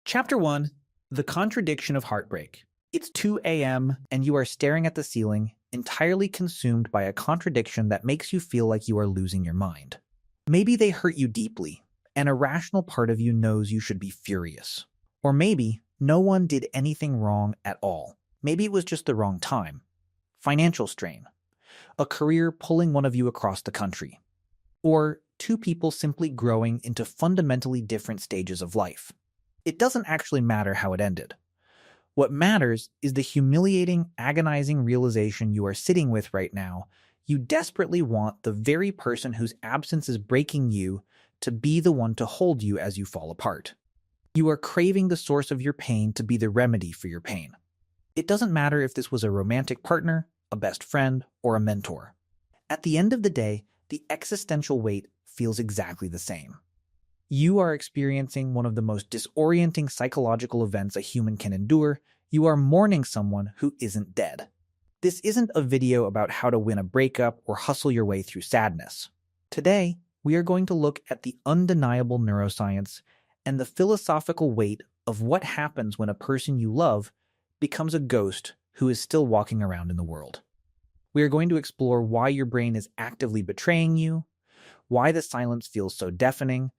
Chapter 1: The Contradiction of Heartbreak. It's 2 a.m., and you are staring at the ceiling, entirely consumed by a contradiction that makes you feel like you are losing your mind. Maybe they hurt you deeply, and a rational part of you knows you should be furious. Or maybe no one did anything wrong at all. Maybe it was just the wrong time. Financial strain. A career pulling one of you across the country. Or two people simply growing into fundamentally different stages of life. It doesn't actually matter how it ended. What matters is the humiliating, agonizing realization you are sitting with right now. You desperately want the very person whose absence is breaking you to be the one to hold you as you fall apart. You are craving the source of your pain to be the remedy for your pain. It doesn't matter if this was a romantic partner, a best friend, or a mentor. At the end of the day, the existential weight feels exactly the same. You are experiencing one of the most disorienting psychological events a human can endure. You are mourning someone who isn't dead. This isn't a video about how to win a breakup or hustle your way through sadness. Today, we are going to look at the undeniable neuroscience and the philosophical weight of what happens when a person you love becomes a ghost who is still walking around in the world. We are going to explore why your brain is actively betraying you, why the silence feels so deafening,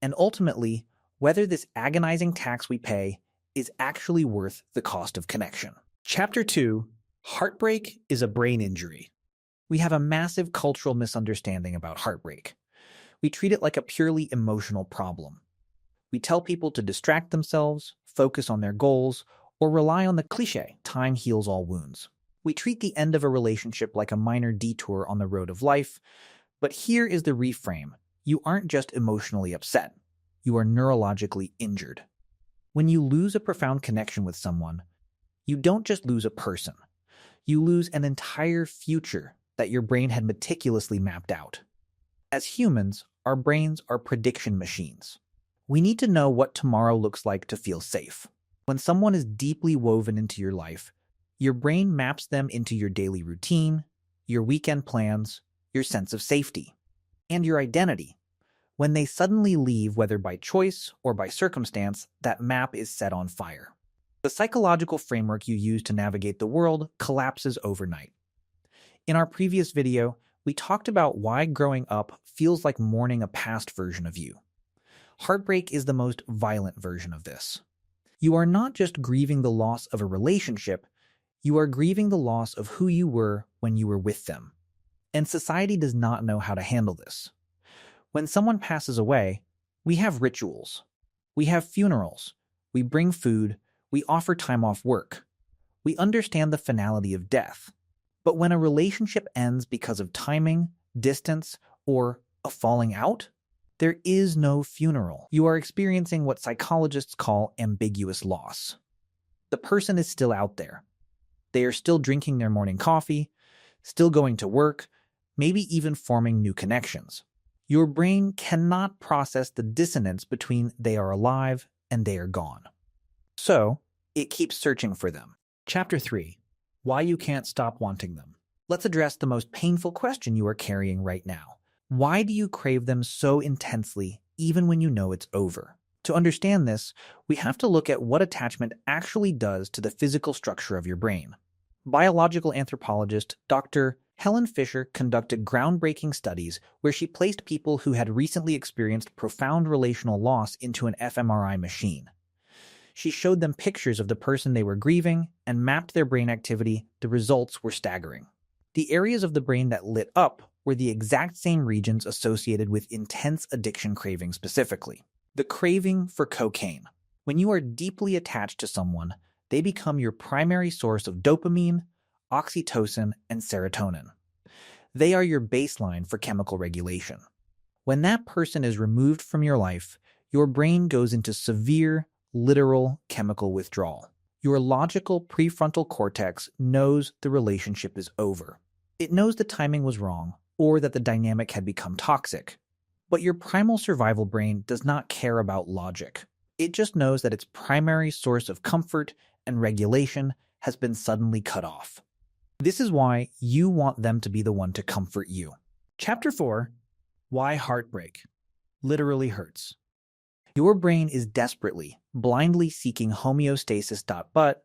and ultimately, whether this agonizing tax we pay is actually worth the cost of connection. Chapter 2: Heartbreak is a brain injury. We have a massive cultural misunderstanding about heartbreak. We treat it like a purely emotional problem. We tell people to distract themselves, focus on their goals, or rely on the cliché, time heals all wounds. We treat the end of a relationship like a minor detour on the road of life, but here is the reframe. You aren't just emotionally upset. You are neurologically injured. When you lose a profound connection with someone, you don't just lose a person. You lose an entire future that your brain had meticulously mapped out. As humans, our brains are prediction machines. We need to know what tomorrow looks like to feel safe. When someone is deeply woven into your life, your brain maps them into your daily routine, your weekend plans, your sense of safety, and your identity. When they suddenly leave, whether by choice or by circumstance, that map is set on fire. The psychological framework you use to navigate the world collapses overnight. In our previous video, we talked about why growing up feels like mourning a past version of you. Heartbreak is the most violent version of this. You are not just grieving the loss of a relationship, you are grieving the loss of who you were when you were with them. And society does not know how to handle this. When someone passes away, we have rituals. We have funerals. We bring food. We offer time off work. We understand the finality of death. But when a relationship ends because of timing, distance, or a falling out, there is no funeral. You are experiencing what psychologists call ambiguous loss. The person is still out there. They are still drinking their morning coffee, still going to work, maybe even forming new connections. Your brain cannot process the dissonance between they are alive and they are gone. So, it keeps searching for them. Chapter 3: Why you can't stop wanting them. Let's address the most painful question you are carrying right now. Why do you crave them so intensely, even when you know it's over? To understand this, we have to look at what attachment actually does to the physical structure of your brain. Biological anthropologist Dr. Helen Fisher conducted groundbreaking studies where she placed people who had recently experienced profound relational loss into an fMRI machine. She showed them pictures of the person they were grieving and mapped their brain activity. The results were staggering. The areas of the brain that lit up were the exact same regions associated with intense addiction craving specifically. The craving for cocaine. When you are deeply attached to someone, they become your primary source of dopamine, oxytocin, and serotonin. They are your baseline for chemical regulation. When that person is removed from your life, your brain goes into severe, literal chemical withdrawal. Your logical prefrontal cortex knows the relationship is over. It knows the timing was wrong or that the dynamic had become toxic. But your primal survival brain does not care about logic. It just knows that its primary source of comfort and regulation has been suddenly cut off. This is why you want them to be the one to comfort you. Chapter 4: Why Heartbreak Literally Hurts. Your brain is desperately, blindly seeking homeostasis. But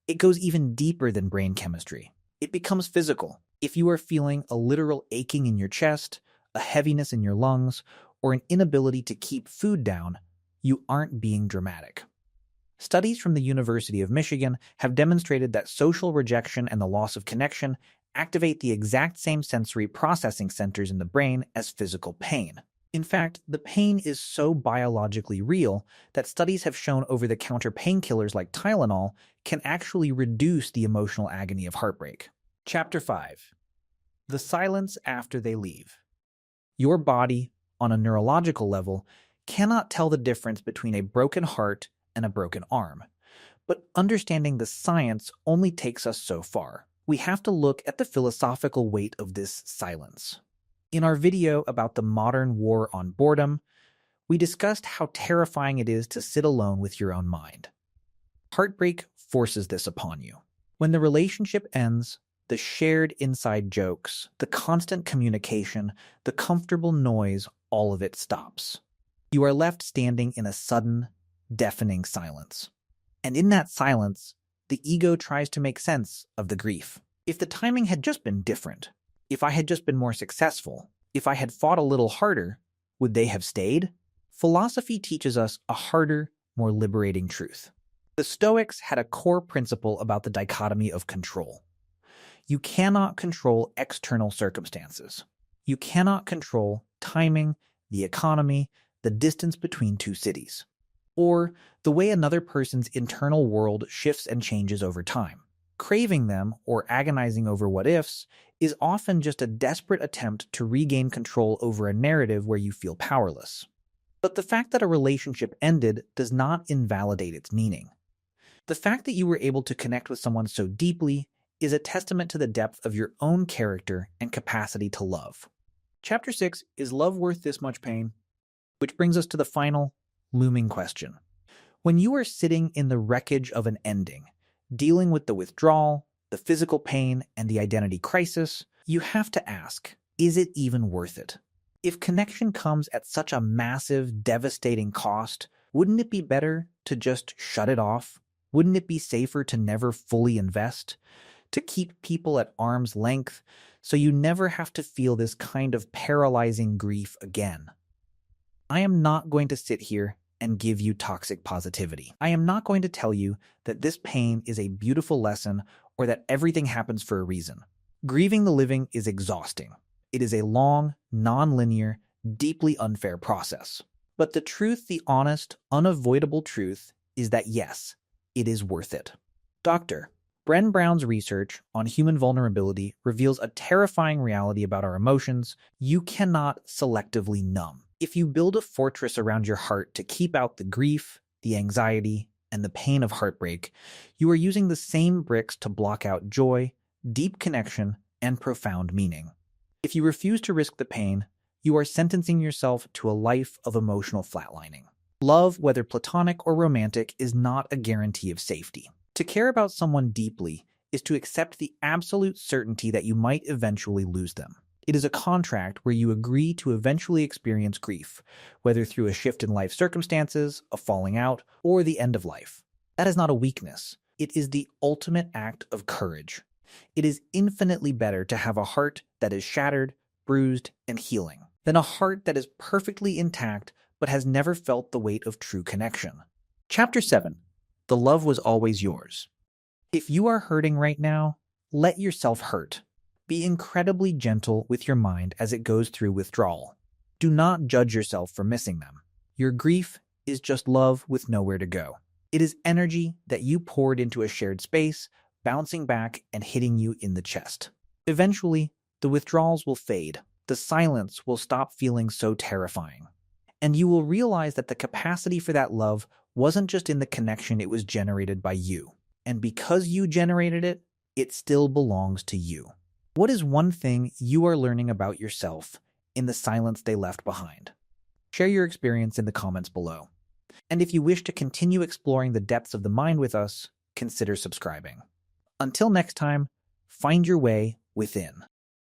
it goes even deeper than brain chemistry. It becomes physical. If you are feeling a literal aching in your chest, a heaviness in your lungs, or an inability to keep food down, you aren't being dramatic. Studies from the University of Michigan have demonstrated that social rejection and the loss of connection activate the exact same sensory processing centers in the brain as physical pain. In fact, the pain is so biologically real that studies have shown over-the-counter painkillers like Tylenol can actually reduce the emotional agony of heartbreak. Chapter 5. The silence after they leave. Your body, on a neurological level, cannot tell the difference between a broken heart and a broken arm. But understanding the science only takes us so far. We have to look at the philosophical weight of this silence. In our video about the modern war on boredom, we discussed how terrifying it is to sit alone with your own mind. Heartbreak forces this upon you. When the relationship ends, the shared inside jokes, the constant communication, the comfortable noise, all of it stops. You are left standing in a sudden, deafening silence. And in that silence, the ego tries to make sense of the grief. If the timing had just been different, if I had just been more successful, if I had fought a little harder, would they have stayed? Philosophy teaches us a harder, more liberating truth. The Stoics had a core principle about the dichotomy of control. You cannot control external circumstances. You cannot control timing, the economy, the distance between two cities, or the way another person's internal world shifts and changes over time. Craving them, or agonizing over what-ifs, is often just a desperate attempt to regain control over a narrative where you feel powerless. But the fact that a relationship ended does not invalidate its meaning. The fact that you were able to connect with someone so deeply is a testament to the depth of your own character and capacity to love. Chapter 6 is Love Worth This Much Pain? Which brings us to the final, looming question. When you are sitting in the wreckage of an ending, dealing with the withdrawal, the physical pain, and the identity crisis, you have to ask, is it even worth it? If connection comes at such a massive, devastating cost, wouldn't it be better to just shut it off? Wouldn't it be safer to never fully invest? To keep people at arm's length so you never have to feel this kind of paralyzing grief again? I am not going to sit here and give you toxic positivity. I am not going to tell you that this pain is a beautiful lesson or that everything happens for a reason. Grieving the living is exhausting. It is a long, non-linear, deeply unfair process. But the truth, the honest, unavoidable truth, is that yes, it is worth it. Dr. Bren Brown's research on human vulnerability reveals a terrifying reality about our emotions you cannot selectively numb. If you build a fortress around your heart to keep out the grief, the anxiety, and the pain of heartbreak, you are using the same bricks to block out joy, deep connection, and profound meaning. If you refuse to risk the pain, you are sentencing yourself to a life of emotional flatlining. Love, whether platonic or romantic, is not a guarantee of safety. To care about someone deeply is to accept the absolute certainty that you might eventually lose them. It is a contract where you agree to eventually experience grief, whether through a shift in life circumstances, a falling out, or the end of life. That is not a weakness. It is the ultimate act of courage. It is infinitely better to have a heart that is shattered, bruised, and healing, than a heart that is perfectly intact but has never felt the weight of true connection. Chapter 7. The Love Was Always Yours. If you are hurting right now, let yourself hurt. Be incredibly gentle with your mind as it goes through withdrawal. Do not judge yourself for missing them. Your grief is just love with nowhere to go. It is energy that you poured into a shared space, bouncing back and hitting you in the chest. Eventually, the withdrawals will fade. The silence will stop feeling so terrifying. And you will realize that the capacity for that love wasn't just in the connection it was generated by you. And because you generated it, it still belongs to you. What is one thing you are learning about yourself in the silence they left behind? Share your experience in the comments below. And if you wish to continue exploring the depths of the mind with us, consider subscribing. Until next time, find your way within.